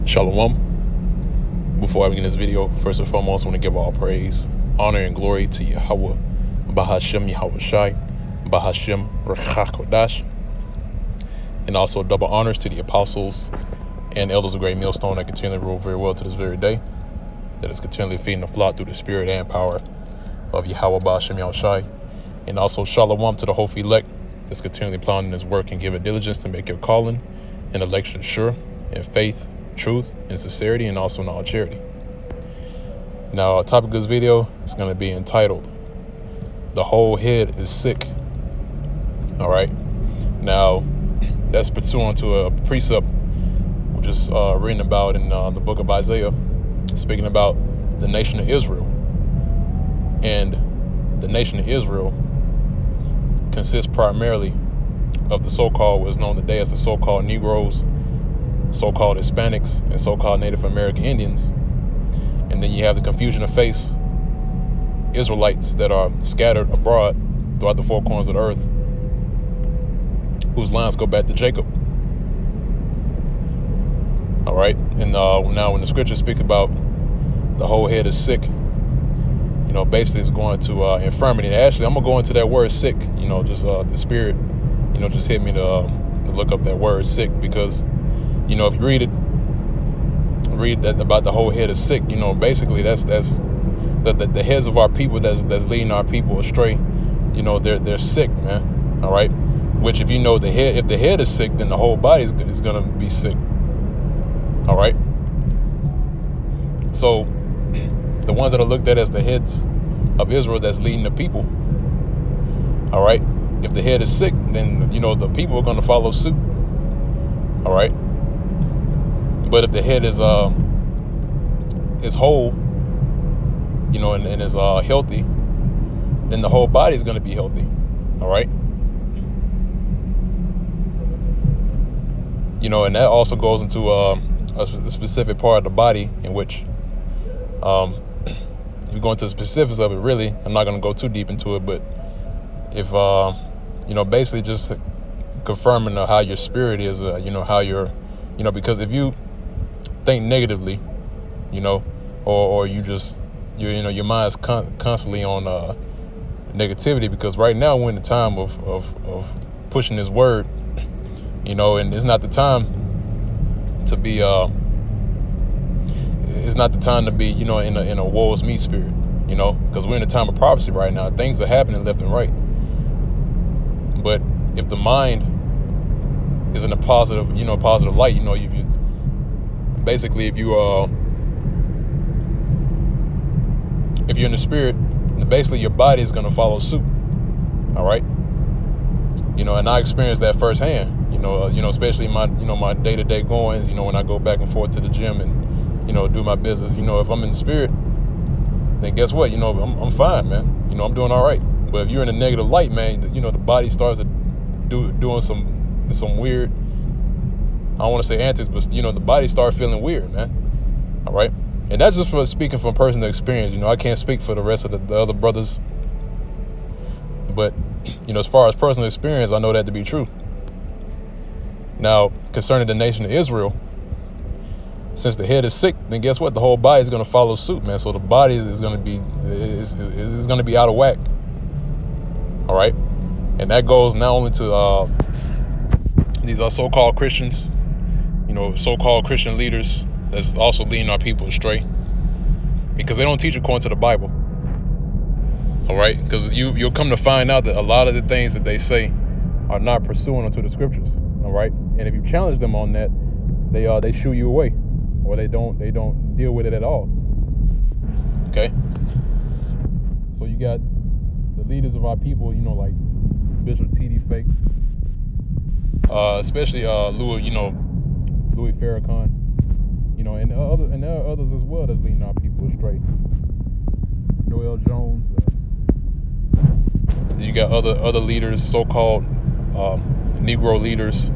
Shalom. Before I begin this video, first and foremost, I want to give all praise, honor, and glory to Yahweh, Bahashem Yahweh Shai, Bahashem Rechakodash, and also double honors to the apostles and elders of Great Millstone that continually rule very well to this very day, that is continually feeding the flock through the spirit and power of Yahweh Bahashem Yahweh Shai, and also Shalom to the whole elect that's continually planning his work and giving diligence to make your calling and election sure in faith, truth, and sincerity, and also in all charity. Now, our topic of this video is going to be entitled, "The Whole Head is Sick." All right. Now, that's pursuant to a precept which is written about in the book of Isaiah, speaking about the nation of Israel. And the nation of Israel consists primarily of the so-called, what's known today as the so-called Negroes, so-called Hispanics, and so-called Native American Indians. And then you have the confusion of face Israelites that are scattered abroad throughout the four corners of the earth, whose lines go back to Jacob. All right. And now when the scriptures speak about the whole head is sick, basically it's going to infirmity. Actually, I'm going to go into that word sick, just the spirit, just hit me to look up that word sick, because if you read that about the whole head is sick, basically that's the heads of our people that's leading our people astray. They're sick, man. All right. Which, if if the head is sick, then the whole body is gonna be sick. All right. So the ones that are looked at as the heads of Israel that's leading the people. All right. If the head is sick, then the people are gonna follow suit. All right. But if the head is whole, and is healthy, then the whole body is going to be healthy. All right. And that also goes into a specific part of the body in which, if you go into the specifics of it, really, I'm not going to go too deep into it, but if, basically just confirming how your spirit is, how you're, because if you think negatively, or you just your mind's constantly on negativity, because right now we're in the time of pushing this word, and it's not the time to be in a woe is me spirit, because we're in a time of prophecy right now. Things are happening left and right, but if the mind is in a positive light, basically, if you're in the spirit, basically your body is going to follow suit. All right. And I experienced that firsthand, especially my day-to-day goings, when I go back and forth to the gym and, do my business. If I'm in the spirit, then guess what? I'm fine, man. I'm doing all right. But if you're in a negative light, man, the body starts to doing some weird, I don't want to say antics, but the body starts feeling weird, man. All right. And that's just for speaking from personal experience. I can't speak for the rest of the other brothers. But, as far as personal experience, I know that to be true. Now, concerning the nation of Israel, since the head is sick, then guess what? The whole body is going to follow suit, man. So the body is going to be out of whack. All right. And that goes not only to these are so-called Christians, so-called Christian leaders that's also leading our people astray, because they don't teach according to the Bible. All right. Because you'll come to find out that a lot of the things that they say are not pursuing unto the scriptures. All right. And if you challenge them on that, they shoo you away, or they don't deal with it at all. Okay. So you got the leaders of our people, like Bishop T.D. Fakes, especially Louis Farrakhan, and there are others as well that's leading our people astray. Noel Jones. You got other leaders, so-called Negro leaders,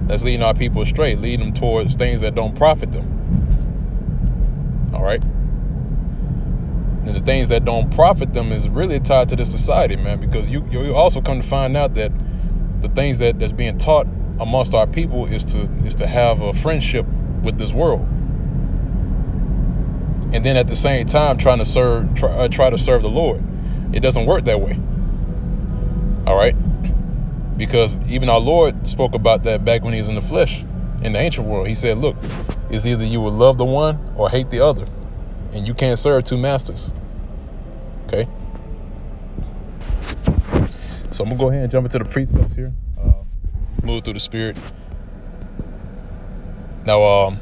that's leading our people astray, leading them towards things that don't profit them. All right. And the things that don't profit them is really tied to this society, man, because you also come to find out that the things that's being taught amongst our people is to have a friendship with this world, and then at the same time try to serve the Lord. It doesn't work that way. All right, because even our Lord spoke about that back when he was in the flesh in the ancient world. He said, look, it's either you will love the one or hate the other, and you can't serve two masters. Okay, so I'm gonna go ahead and jump into the precepts here, move through the spirit. Now I'm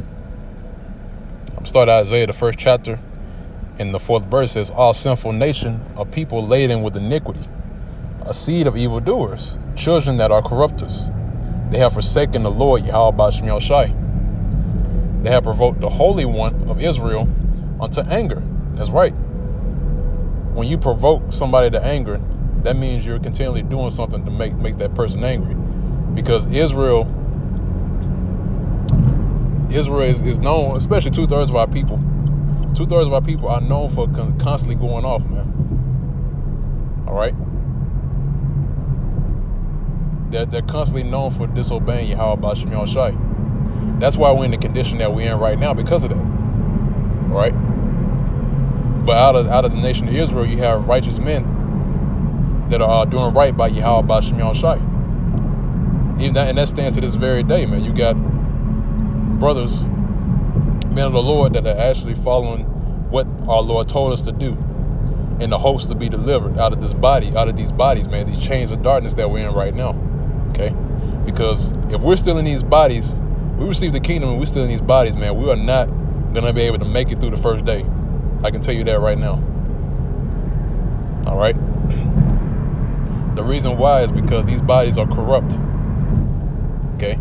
starting Isaiah, the first chapter, in the 4th verse. Says, all sinful nation, a people laden with iniquity, a seed of evildoers, children that are corrupters. They have forsaken the Lord Yahweh Ba'Shem Yahushai. They have provoked the Holy One of Israel unto anger. That's right. When you provoke somebody to anger, that means you're continually doing something to make that person angry. Because Israel is known, especially 2/3 of our people. 2/3 of our people are known for constantly going off, man. All right. They're constantly known for disobeying Yahweh Ba'Shem Yahushai. That's why we're in the condition that we're in right now, because of that. All right. But out of the nation of Israel, you have righteous men that are doing right by Yahweh Ba'Shem Yahushai. And that stands to this very day, man. You got brothers, men of the Lord, that are actually following what our Lord told us to do, in the hopes to be delivered out of these bodies, man, these chains of darkness that we're in right now. Okay? Because if we're still in these bodies, we receive the kingdom and we're still in these bodies, man, we are not going to be able to make it through the first day. I can tell you that right now. All right? The reason why is because these bodies are corrupt. Okay?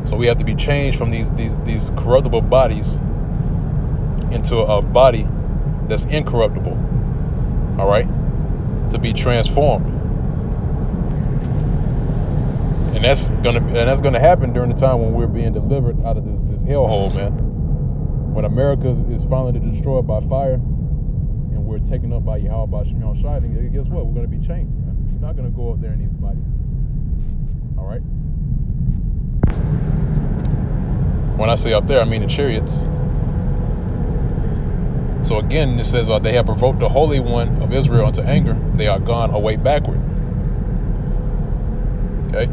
So we have to be changed from these corruptible bodies into a body that's incorruptible. All right? To be transformed. And that's gonna happen during the time when we're being delivered out of this hellhole, man. When America is finally destroyed by fire and we're taken up by Yahweh Ba'Shem Yahushai, guess what? We're gonna be changed, man. We're not gonna go up there in these bodies. All right? When I say up there, I mean the chariots. So again, it says they have provoked the Holy One of Israel unto anger. They are gone away backward. Okay,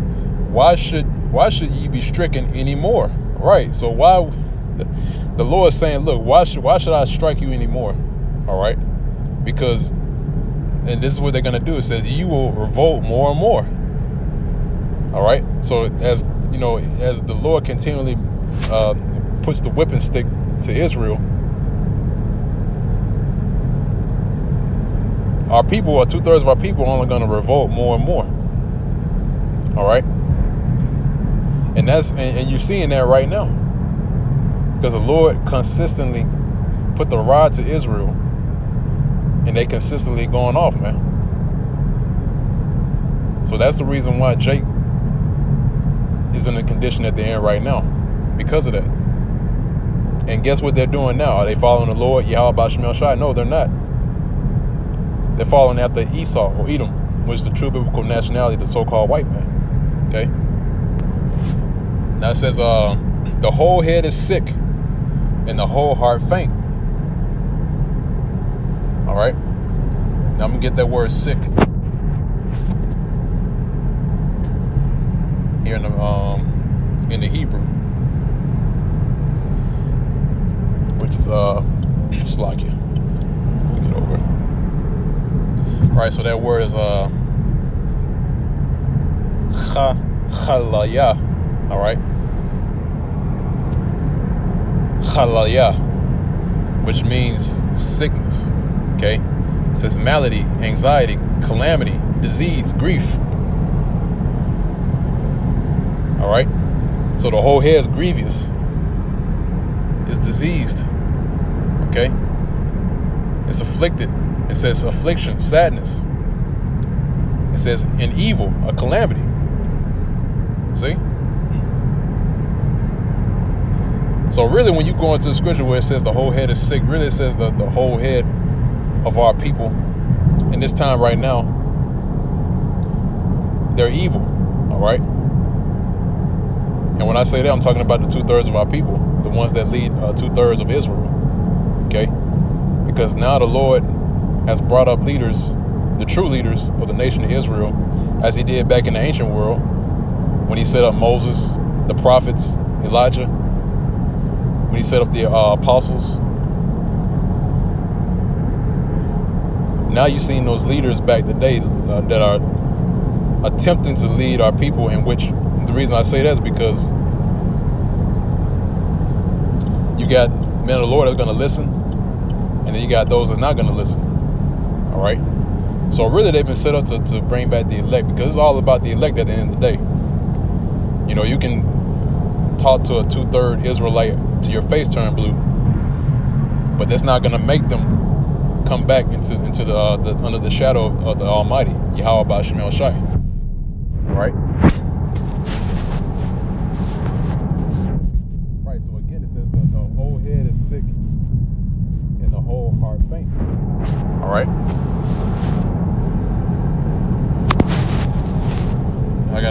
why should ye be stricken anymore? Right. So why the Lord is saying, look, why should I strike you anymore? All right, because, and this is what they're gonna do. It says you will revolt more and more. All right. So as you know, as the Lord continually puts the whipping stick to Israel, our people, or 2/3 of our people, are only going to revolt more and more. All right, and you're seeing that right now, because the Lord consistently put the rod to Israel, and they consistently going off, man. So that's the reason why Jake is in the condition that they're in right now, because of that. And guess what they're doing now? Are they following the Lord Yahweh Ba'Shem Yahushai? No, they're not. They're following after Esau or Edom, which is the true biblical nationality, the so-called white man. Okay? Now it says, the whole head is sick and the whole heart faint. All right? Now I'm going to get that word sick here in the Hebrew, which is Slakia. Let me get over it. All right, so that word is chalaya. All right, chalaya, which means sickness. Okay, it says malady, anxiety, calamity, disease, grief. All right, so the whole head is grievous. It's diseased. Okay, it's afflicted. It says affliction, sadness. It says an evil, a calamity. See? So really, when you go into the scripture where it says the whole head is sick, really it says the whole head of our people in this time right now, they're evil. All right? And when I say that, I'm talking about the 2/3 of our people, the ones that lead 2/3 of Israel. Okay? Because now the Lord has brought up leaders, the true leaders of the nation of Israel, as he did back in the ancient world, when he set up Moses, the prophets, Elijah, when he set up the apostles. Now you've seen those leaders back today that are attempting to lead our people, in which the reason I say that is because you got men of the Lord that's going to listen, and then you got those that are not going to listen. All right? So really they've been set up to bring back the elect, because it's all about the elect at the end of the day. You know, you can talk to a 2/3 Israelite to your face turn blue, but that's not going to make them come back into the under the shadow of the Almighty, Yahweh Ba'Shem El Shai. Right? Right, so again it says the whole head is sick and the whole heart faint. Alright? I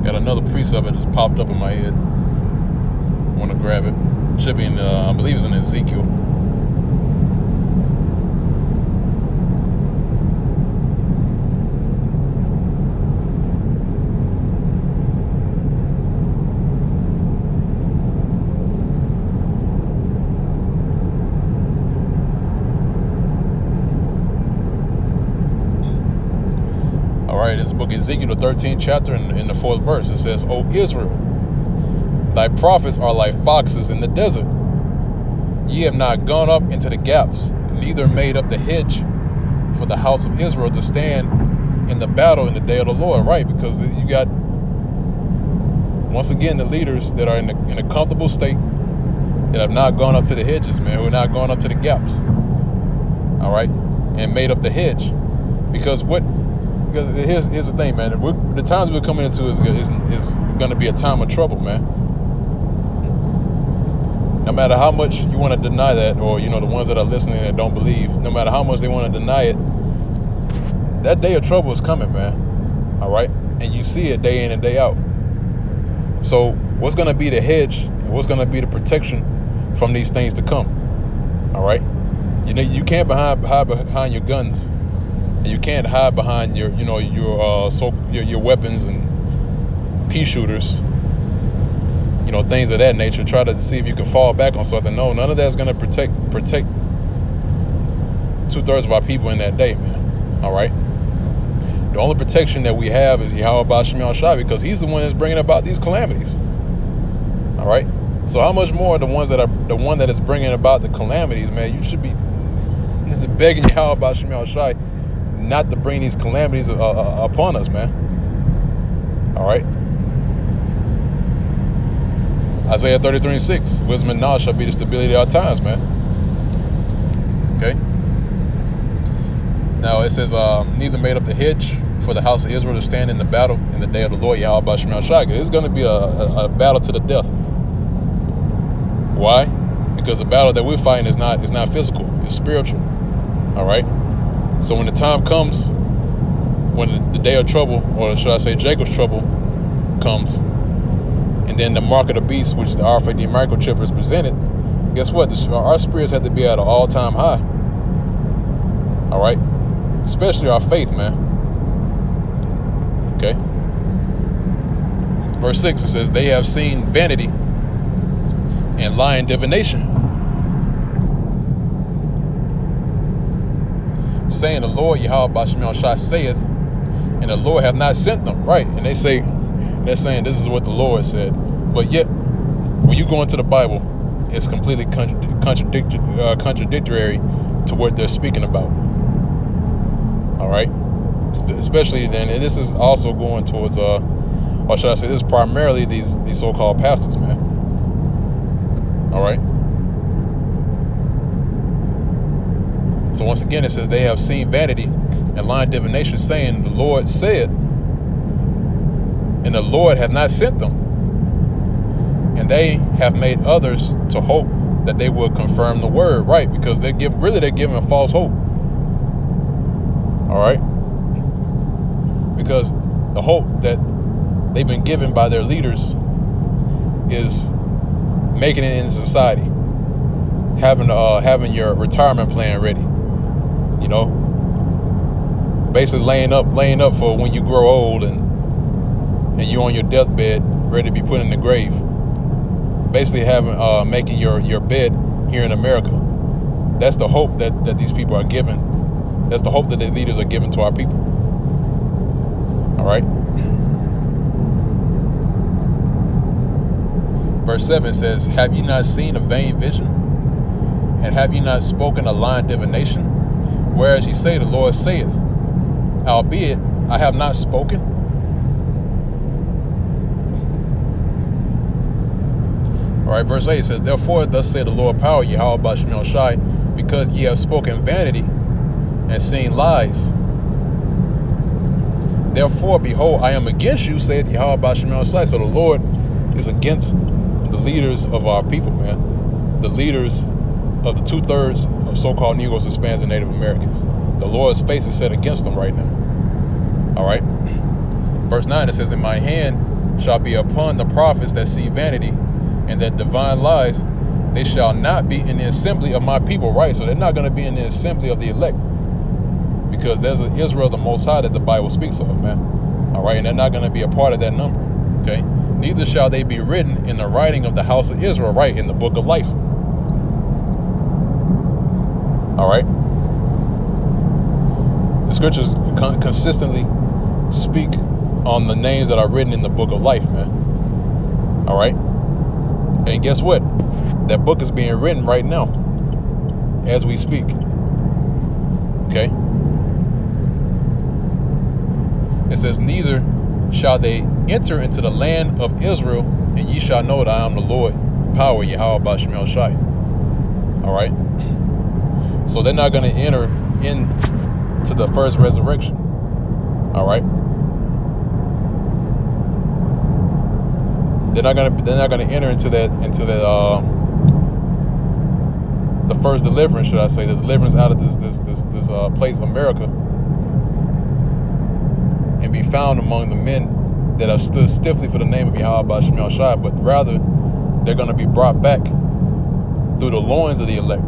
got another precept that just popped up in my head. I want to grab it. Should be in I believe it's in Ezekiel. Alright, this is the book of Ezekiel, the 13th chapter, in the 4th verse. It says, O Israel, thy prophets are like foxes in the desert. Ye have not gone up into the gaps, neither made up the hedge for the house of Israel to stand in the battle in the day of the Lord. Right, because you got, once again, the leaders that are in a comfortable state, that have not gone up to the hedges, man, who are not going up to the gaps. All right, and made up the hedge. Because here's the thing, man. The times we're coming into is going to be a time of trouble, man. No matter how much you want to deny that, or the ones that are listening that don't believe, no matter how much they want to deny it, that day of trouble is coming, man. All right, and you see it day in and day out. So what's going to be the hedge, and what's going to be the protection from these things to come? All right, you can't hide behind your guns. You can't hide behind your weapons and pea shooters, things of that nature. Try to see if you can fall back on something. No, none of that's going to protect 2/3 of our people in that day, man. All right. The only protection that we have is Yahweh Ba'Shem El Shai, because he's the one that's bringing about these calamities. All right. So how much more the one that is bringing about the calamities, man? You should be begging Yahweh Ba'Shem El Shai not to bring these calamities upon us, man. All right. Isaiah 33:6, wisdom and knowledge shall be the stability of our times, man. Okay. Now it says, neither made up the hedge for the house of Israel to stand in the battle in the day of the Lord, Yahweh Ba'Shem El Shai. It's going to be a battle to the death. Why? Because the battle that we're fighting is not physical, it's spiritual. All right. So when the time comes, when the day of trouble, or should I say Jacob's trouble, comes, and then the mark of the beast, which is the RFID microchip, is presented, guess what? Our spirits have to be at an all-time high. All right? Especially our faith, man. Okay? Verse 6, it says, they have seen vanity and lying divination, saying, the Lord Yahweh Ba'Shem El Shai saith, and the Lord hath not sent them. Right? And they're saying this is what the Lord said. But yet, when you go into the Bible, it's completely contradictory to what they're speaking about. All right? Especially then, and this is also going towards, or should I say, this is primarily these so-called pastors, man. All right? So once again, it says they have seen vanity and lying divination, saying, the Lord said, and the Lord hath not sent them. And they have made others to hope that they will confirm the word. Right? Because they're giving false hope. All right? Because the hope that they've been given by their leaders is making it in society, having your retirement plan ready, you know, basically laying up for when you grow old and you're on your deathbed, ready to be put in the grave. Basically making your bed here in America. That's the hope that these people are given. That's the hope that the leaders are giving to our people. All right. Verse 7 says, have you not seen a vain vision? And have you not spoken a lying divination? Whereas ye say, the Lord saith, albeit I have not spoken. All right, verse 8 says, therefore thus saith the Lord power, Yahweh Bashem El Shai, because ye have spoken vanity and seen lies. Therefore, behold, I am against you, saith Yahweh Bashem El Shai. So the Lord is against the leaders of our people, man. The leaders of the 2/3 of so-called Negroes, Hispanics, and Native Americans. The Lord's face is set against them right now. All right. Verse 9, it says, in my hand shall be upon the prophets that see vanity and that divine lies. They shall not be in the assembly of my people. Right. So they're not going to be in the assembly of the elect, because there's an Israel, the Most High, that the Bible speaks of, man. All right. And they're not going to be a part of that number. Okay. Neither shall they be written in the writing of the house of Israel, right, in the book of life. All right. The scriptures consistently speak on the names that are written in the book of life, man. All right. And guess what? That book is being written right now as we speak. Okay. It says, neither shall they enter into the land of Israel, and ye shall know that I am the Lord, power, Yahweh Bashem El Shai. All right. So they're not going to enter into the first resurrection. All right. They're not going to enter into that the first deliverance, should I say, the deliverance out of this place, America, and be found among the men that have stood stiffly for the name of Yahweh Bashem El Shai, but rather they're going to be brought back through the loins of the elect.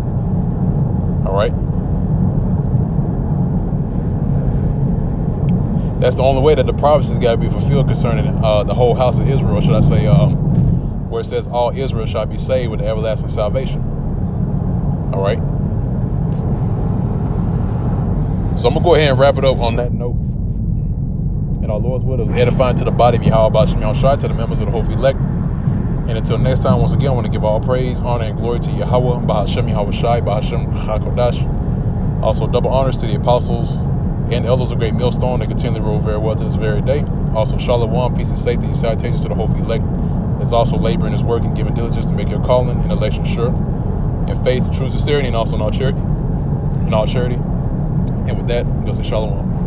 All right. That's the only way that the prophecies got to be fulfilled concerning the whole house of Israel, should I say, where it says all Israel shall be saved with everlasting salvation. All right. So I'm going to go ahead and wrap it up on that note. And our Lord's word is edifying to the body of Yahweh Bashem El Shai, to the members of the hopefully elect. And until next time, once again, I want to give all praise, honor, and glory to Yahweh, Bahashem Yahweh Shai, Bahashem HaKodash. Also, double honors to the apostles and elders of Great Millstone that continually rule very well to this very day. Also, Shalom, peace and safety, and salutations to the hopefully elect. There's also labor in his work and giving diligence to make your calling and election sure. In faith, true sincerity, and also in all charity. And with that, we'll say Shalom.